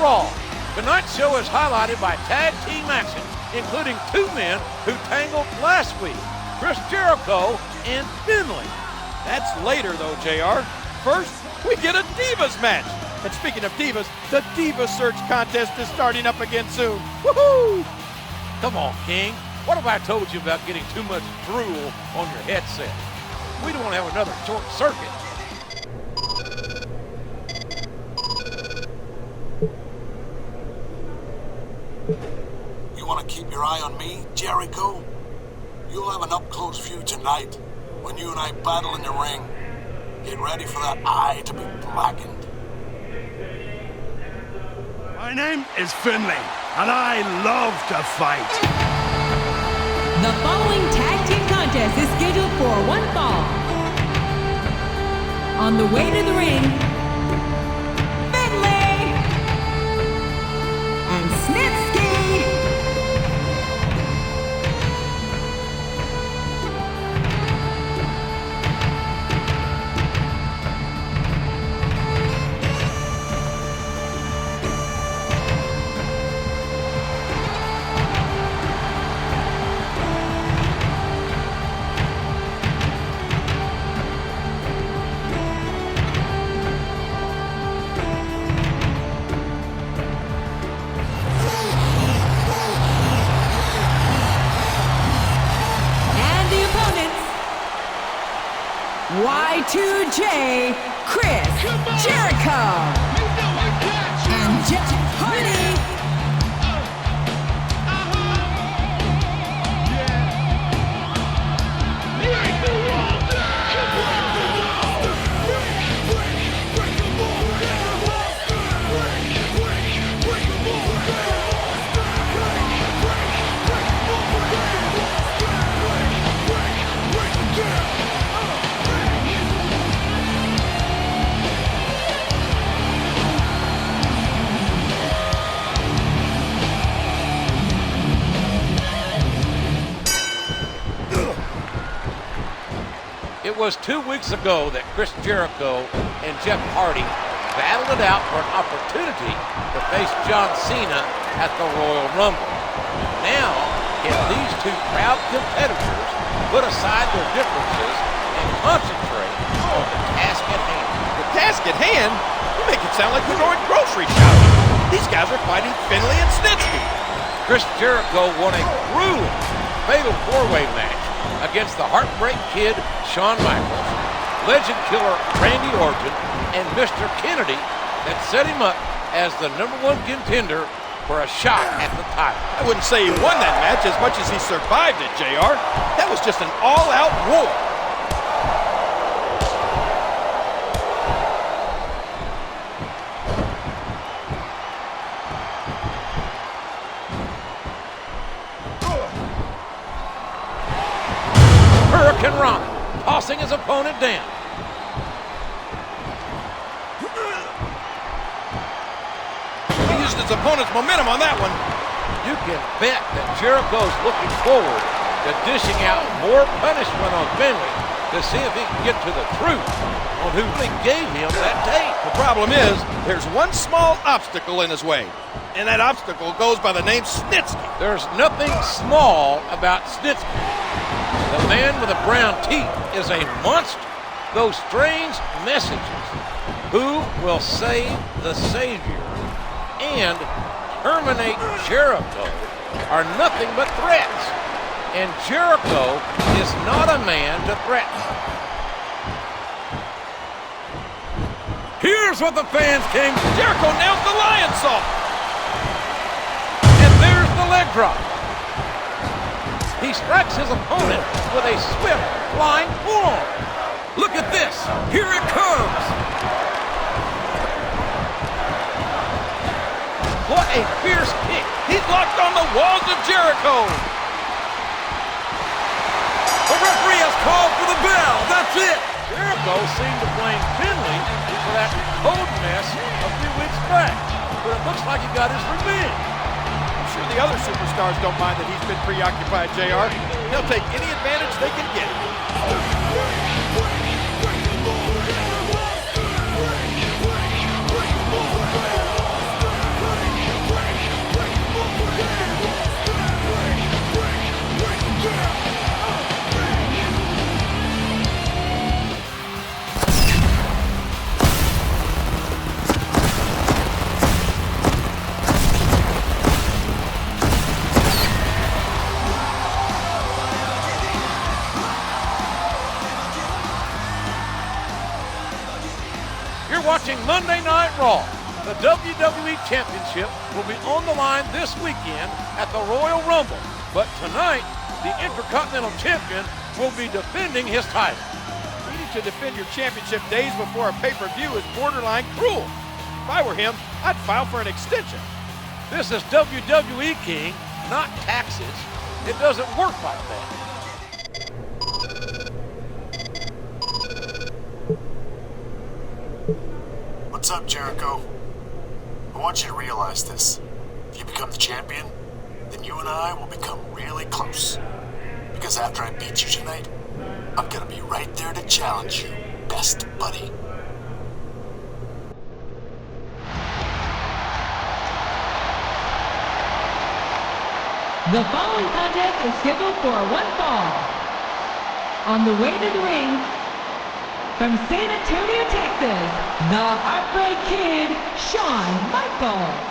Raw. Tonight's show is highlighted by tag team action, including two men who tangled last week, Chris Jericho and Finlay. That's later though, JR. First, we get a Divas match. And speaking of Divas, the Diva Search contest is starting up again soon. Woohoo! Come on, King. What have I told you about getting too much drool on your headset? We don't want to have another short circuit. You want to keep your eye on me, Jericho? You'll have an up-close view tonight when you and I battle in the ring. Get ready for that eye to be blackened. My name is Finlay, and I love to fight. The following tag team contest is scheduled for one fall. On the way to the ring, Finlay and Snitsky. Y2J, Chris Jericho, and Jeff Hardy. It was 2 weeks ago that Chris Jericho and Jeff Hardy battled it out for an opportunity to face John Cena at the Royal Rumble. Now, can these two proud competitors put aside their differences and concentrate on the task at hand? The task at hand? You make it sound like we're going grocery shopping. These guys are fighting Finlay and Snitsky. Chris Jericho won a grueling fatal four-way match against the Heartbreak Kid, Shawn Michaels, Legend Killer Randy Orton, and Mr. Kennedy that set him up as the #1 contender for a shot at the title. I wouldn't say he won that match as much as he survived it, JR. That was just an all-out war. Hurricane Rana tossing his opponent down. He used his opponent's momentum on that one. You can bet that Jericho's looking forward to dishing out more punishment on Finlay to see if he can get to the truth on who really gave him that tape. The problem is, there's one small obstacle in his way, and that obstacle goes by the name Snitsky. There's nothing small about Snitsky. The man with the brown teeth is a monster. Those strange messages, who will save the Savior and terminate Jericho, are nothing but threats. And Jericho is not a man to threaten. Here's what the fans came. Jericho nails the lion salt. And there's the leg drop. He strikes his opponent with a swift flying forearm. Look at this. Here it comes. What a fierce kick. He's locked on the walls of Jericho. The referee has called for the bell. That's it. Jericho seemed to blame Finlay for that code mess a few weeks back. But it looks like he got his revenge. I'm sure the other superstars don't mind that he's been preoccupied, JR. They'll take any advantage they can get. watching Monday Night Raw. The WWE Championship will be on the line this weekend at the Royal Rumble. But tonight, the Intercontinental Champion will be defending his title. Needing to defend your championship days before a pay-per-view is borderline cruel. If I were him, I'd file for an extension. This is WWE, King, not taxes. It doesn't work like that. What's up, Jericho? I want you to realize this. If you become the champion, then you and I will become really close. Because after I beat you tonight, I'm gonna be right there to challenge you, best buddy. The following contest is scheduled for one fall. On the way to the ring, from San Antonio, Texas, the Heartbreak Kid, Shawn Michaels.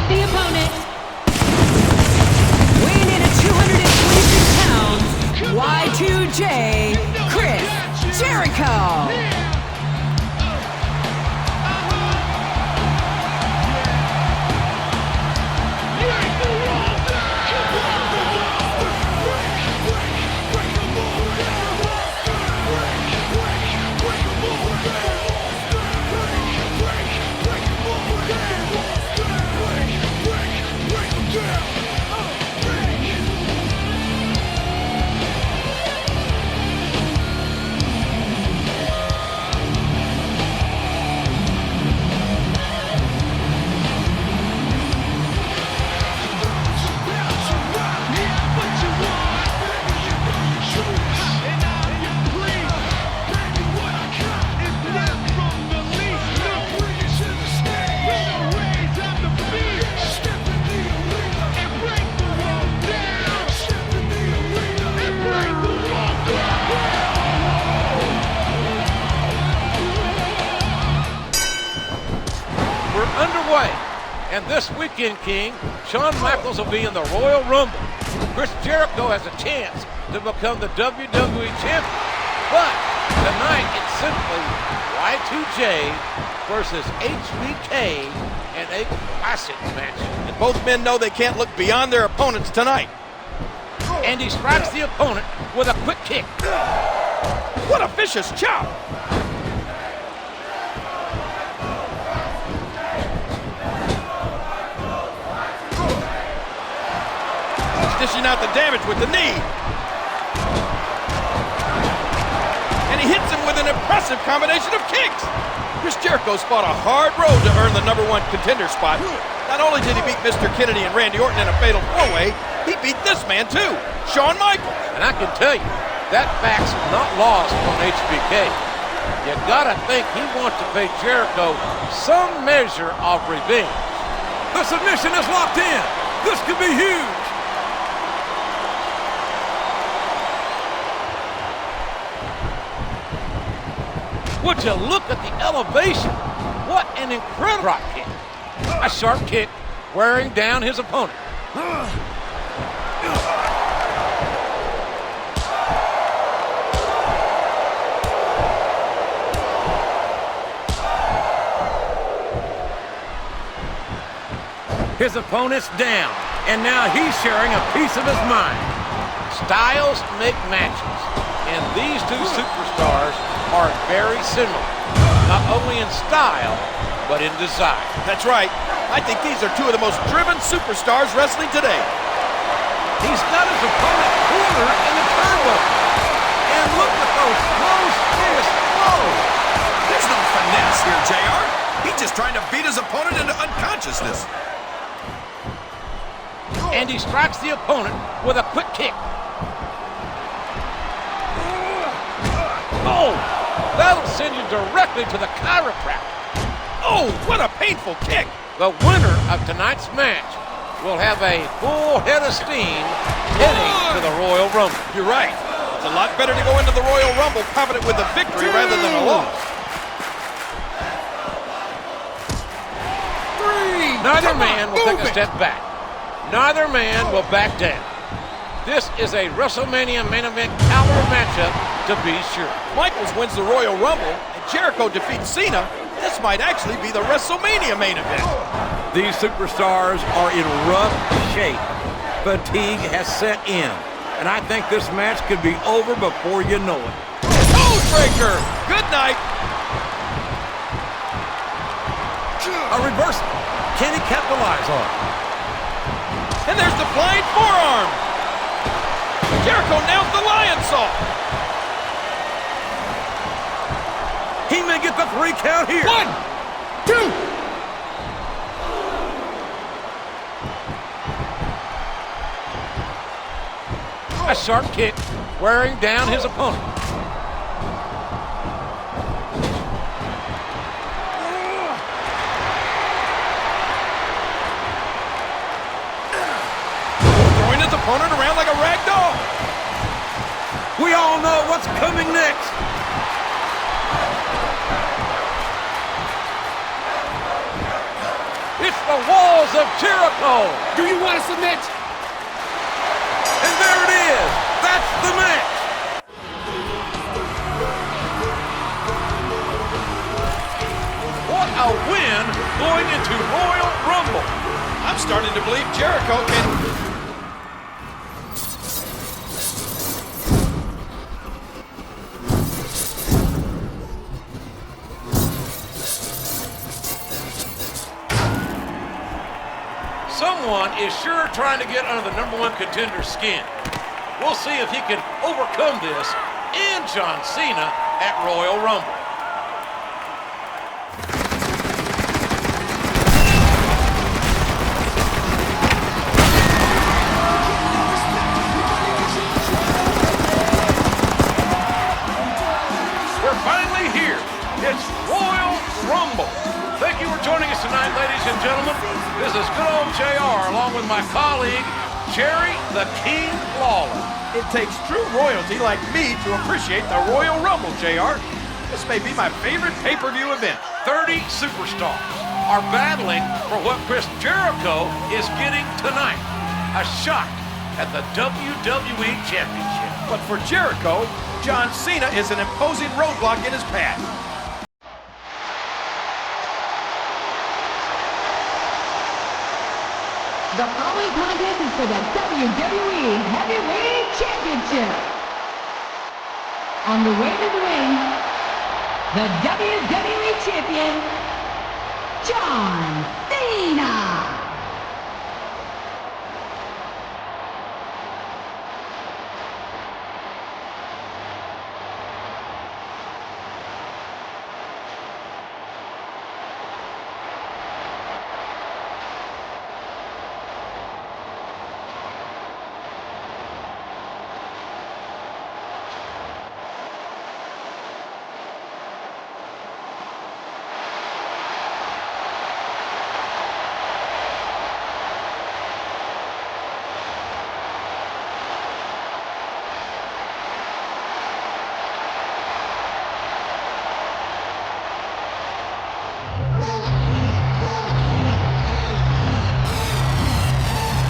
The opponent, weighing in at 226 pounds, Y2J, Chris Jericho. Underway. And this weekend, King, Shawn Michaels will be in the Royal Rumble. Chris Jericho has a chance to become the WWE Champion. But tonight, it's simply Y2J versus HBK in a classic match. And both men know they can't look beyond their opponents tonight. And he strikes the opponent with a quick kick. What a vicious chop! Dishing out the damage with the knee. And he hits him with an impressive combination of kicks. Chris Jericho's fought a hard road to earn the #1 contender spot. Not only did he beat Mr. Kennedy and Randy Orton in a fatal four-way, he beat this man too, Shawn Michaels. And I can tell you, that fact's not lost on HBK. You gotta think he wants to pay Jericho some measure of revenge. The submission is locked in. This could be huge. Would you look at the elevation? What an incredible drop kick. A sharp kick wearing down his opponent. His opponent's down, and now he's sharing a piece of his mind. Styles make matches, and these two superstars are very similar, not only in style, but in design. That's right. I think these are two of the most driven superstars wrestling today. He's got his opponent cornered in the turnbuckle. And look at those close fist blows. There's no finesse here, JR. He's just trying to beat his opponent into unconsciousness. And he strikes the opponent with a quick kick. Oh, that'll send you directly to the chiropractor. Oh, what a painful kick. The winner of tonight's match will have a full head of steam heading to the Royal Rumble. You're right. It's a lot better to go into the Royal Rumble confident with a victory rather than a loss. Neither man will take a step back. Neither man will back down. This is a WrestleMania main event caliber matchup to be sure. Michaels wins the Royal Rumble and Jericho defeats Cena. This might actually be the WrestleMania main event. These superstars are in rough shape. Fatigue has set in, and I think this match could be over before you know it. Codebreaker! Good night. A reversal. Can he capitalize on it? And there's the flying forearm. Jericho nails the lion saw. He may get the 3 count here. 1, 2. A sharp kick wearing down his opponent. Throwing his opponent around like a rag doll. We all know what's coming next. It's the walls of Jericho. Do you want to submit? And there it is. That's the match. What a win going into Royal Rumble. I'm starting to believe Jericho can... Someone is sure trying to get under the #1 contender's skin. We'll see if he can overcome this and John Cena at Royal Rumble. We're finally here. It's Royal Rumble. Thank you for joining us tonight, ladies and gentlemen. This is good old JR, along with my colleague, Jerry the King Lawler. It takes true royalty like me to appreciate the Royal Rumble, JR. This may be my favorite pay-per-view event. 30 superstars are battling for what Chris Jericho is getting tonight. A shot at the WWE Championship. But for Jericho, John Cena is an imposing roadblock in his path. The following contest is for the WWE Heavyweight Championship. On the way to the ring, the WWE Champion, John Cena.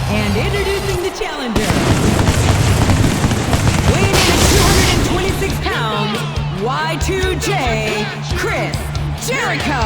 And introducing the challenger, weighing in at 226 pounds, Y2J, Chris Jericho.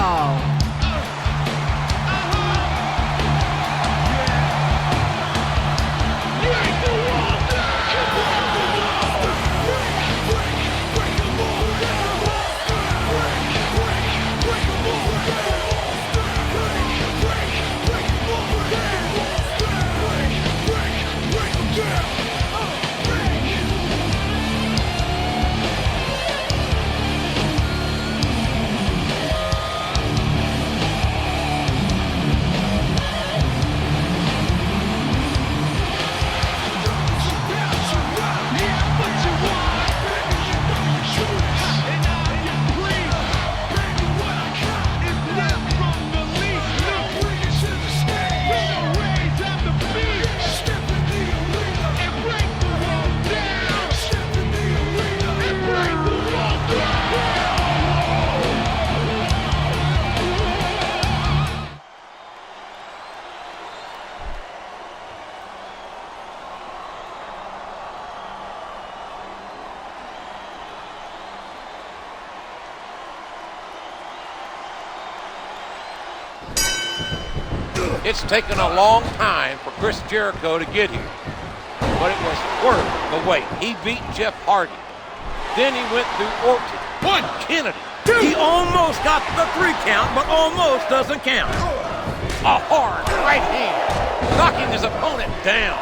It's taken a long time for Chris Jericho to get here, but it was worth the wait. He beat Jeff Hardy. Then he went through Orton. One. Kennedy. He almost got the 3 count, but almost doesn't count. A hard right hand, knocking his opponent down.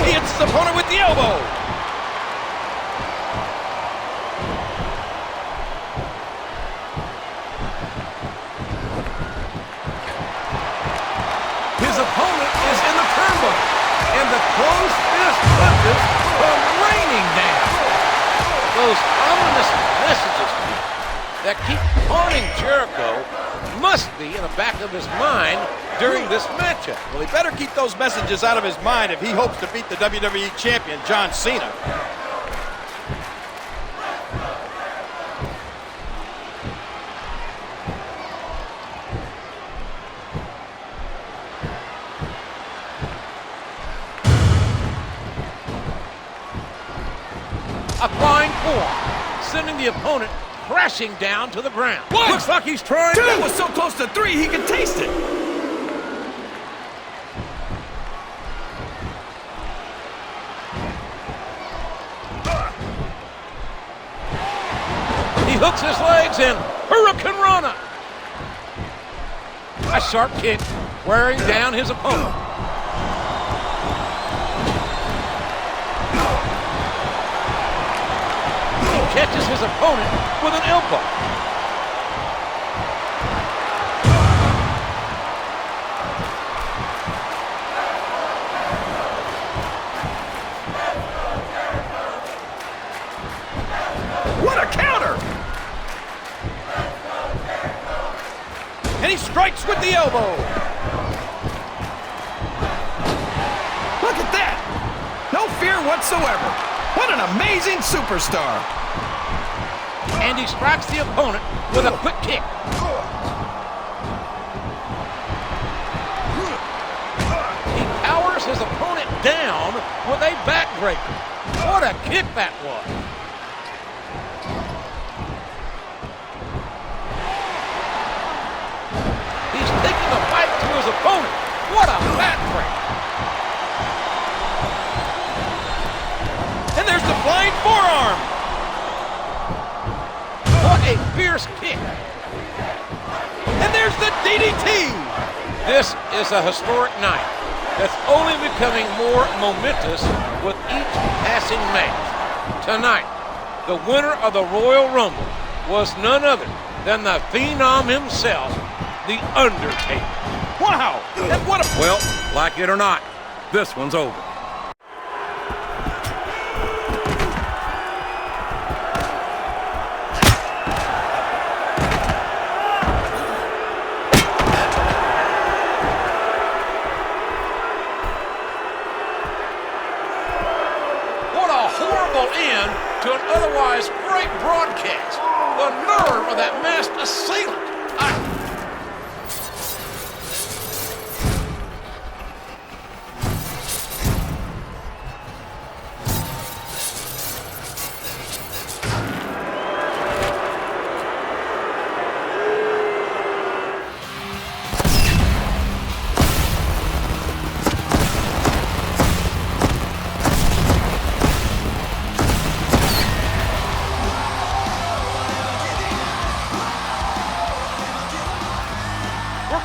He hits his opponent with the elbow. His opponent is in the turnbuckle, and the closed fist punches come raining down. Those ominous messages that keep haunting Jericho must be in the back of his mind during this matchup. Well, he better keep those messages out of his mind if he hopes to beat the WWE Champion John Cena. A flying forearm, sending the opponent crashing down to the ground. One. Looks like he's trying to... That was so close to 3, he could taste it. He hooks his legs in Hurricane Rana. A sharp kick wearing down his opponent. He catches his opponent with an elbow. What a counter! And he strikes with the elbow. Look at that. No fear whatsoever. What an amazing superstar. And he strikes the opponent with a quick kick. He powers his opponent down with a backbreaker. What a kick that was. He's taking the fight to his opponent. What a backbreaker. And there's the flying forearm. What a fierce kick. And there's the DDT. This is a historic night that's only becoming more momentous with each passing match. Tonight, the winner of the Royal Rumble was none other than the Phenom himself, The Undertaker. Wow. And what a... Well, like it or not, this one's over. What a horrible end to an otherwise great broadcast. The nerve of that masked assailant.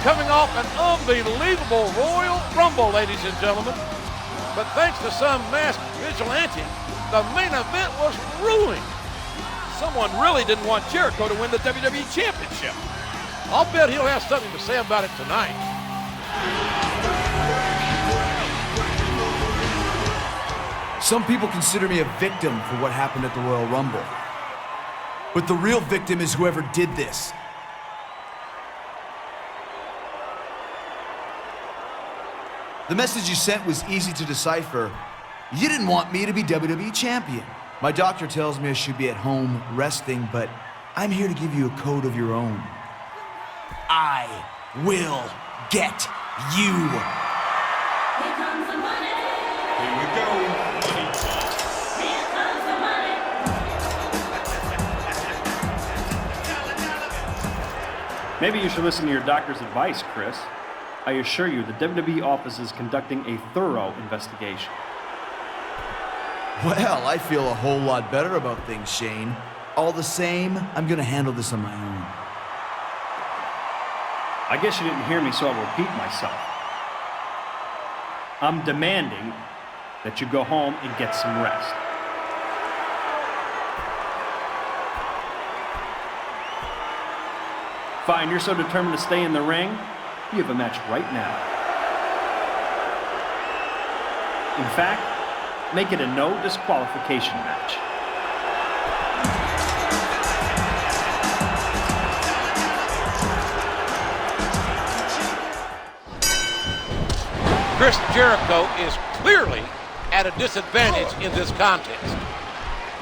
Coming off an unbelievable Royal Rumble, ladies and gentlemen. But thanks to some masked vigilante, the main event was ruined. Someone really didn't want Jericho to win the WWE Championship. I'll bet he'll have something to say about it tonight. Some people consider me a victim for what happened at the Royal Rumble. But the real victim is whoever did this. The message you sent was easy to decipher. You didn't want me to be WWE Champion. My doctor tells me I should be at home resting, but I'm here to give you a code of your own. I will get you. Here comes the money. Here we go. Money talk. Here comes the money. Maybe you should listen to your doctor's advice, Chris. I assure you, the WWE office is conducting a thorough investigation. Well, I feel a whole lot better about things, Shane. All the same, I'm gonna handle this on my own. I guess you didn't hear me, so I'll repeat myself. I'm demanding that you go home and get some rest. Fine, you're so determined to stay in the ring, you have a match right now. In fact, make it a no disqualification match. Chris Jericho is clearly at a disadvantage in this contest.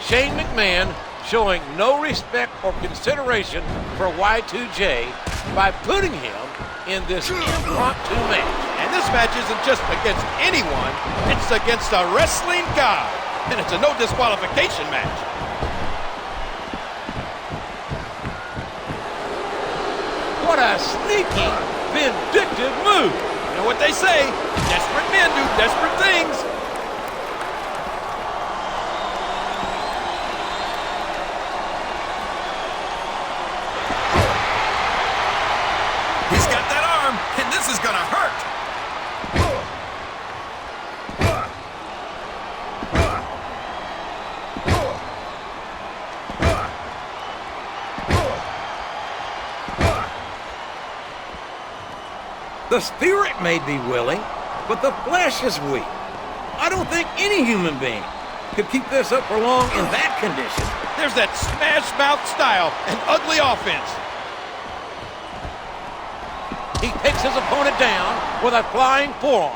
Shane McMahon showing no respect or consideration for Y2J by putting him in this impromptu match. And this match isn't just against anyone, it's against a wrestling god. And it's a no disqualification match. What a sneaky, vindictive move. You know what they say, desperate men do desperate things. He's got that arm, and this is gonna hurt. The spirit may be willing, but the flesh is weak. I don't think any human being could keep this up for long in that condition. There's that smash mouth style and ugly offense. He takes his opponent down with a flying forearm.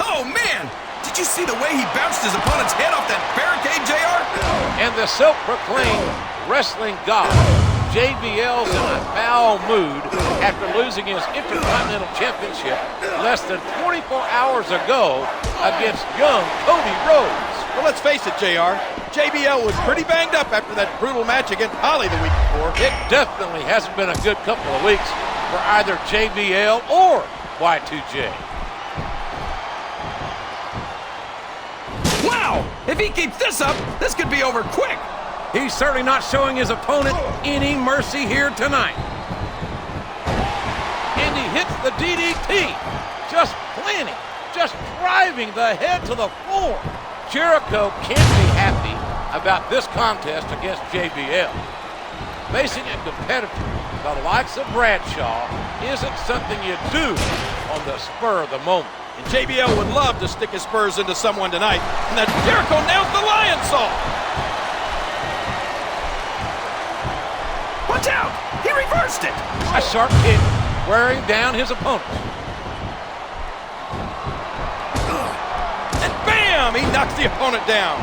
Oh, man! Did you see the way he bounced his opponent's head off that barricade, JR? And the self-proclaimed wrestling god, JBL's in a foul mood after losing his Intercontinental Championship less than 24 hours ago against young Cody Rhodes. Well, let's face it, JR. JBL was pretty banged up after that brutal match against Holly the week before. It definitely hasn't been a good couple of weeks for either JBL or Y2J. Wow! If he keeps this up, this could be over quick. He's certainly not showing his opponent any mercy here tonight. And he hits the DDT, just planting, just driving the head to the floor. Jericho can't be happy about this contest against JBL. Facing a competitor the likes of Bradshaw isn't something you do on the spur of the moment. And JBL would love to stick his spurs into someone tonight. And that Jericho nails the lion saw. Watch out! He reversed it! A sharp kick wearing down his opponent. And bam! He knocks the opponent down.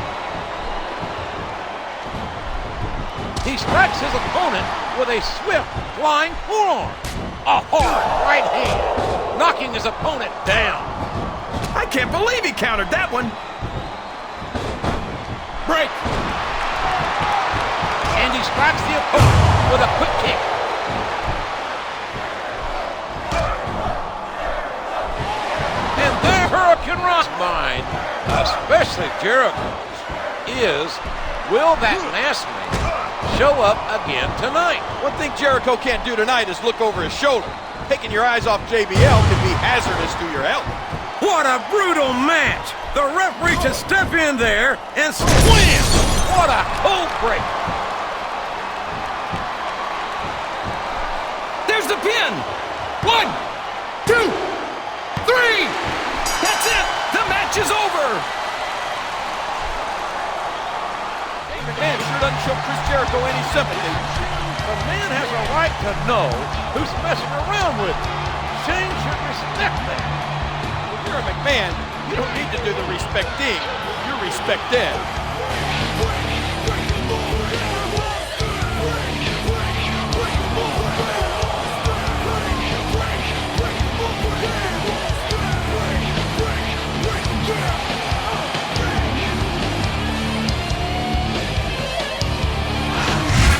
He strikes his opponent with a swift flying forearm. A hard right hand, knocking his opponent down. I can't believe he countered that one. Break. And he strikes the opponent with a quick kick. And there Hurricane Rock's mind, especially Jericho's, is, will that masked man show up again tonight? One thing Jericho can't do tonight is look over his shoulder. Taking your eyes off JBL can be hazardous to your health. What a brutal match! The referee should step in there and slam! What a cold break! There's the pin! 1, 2, 3! That's it! The match is over! Man sure doesn't show Chris Jericho any sympathy. The man has a right to know who's messing around with him. Shane should respect that. If you're a McMahon, you don't need to do the respecting. You're respected.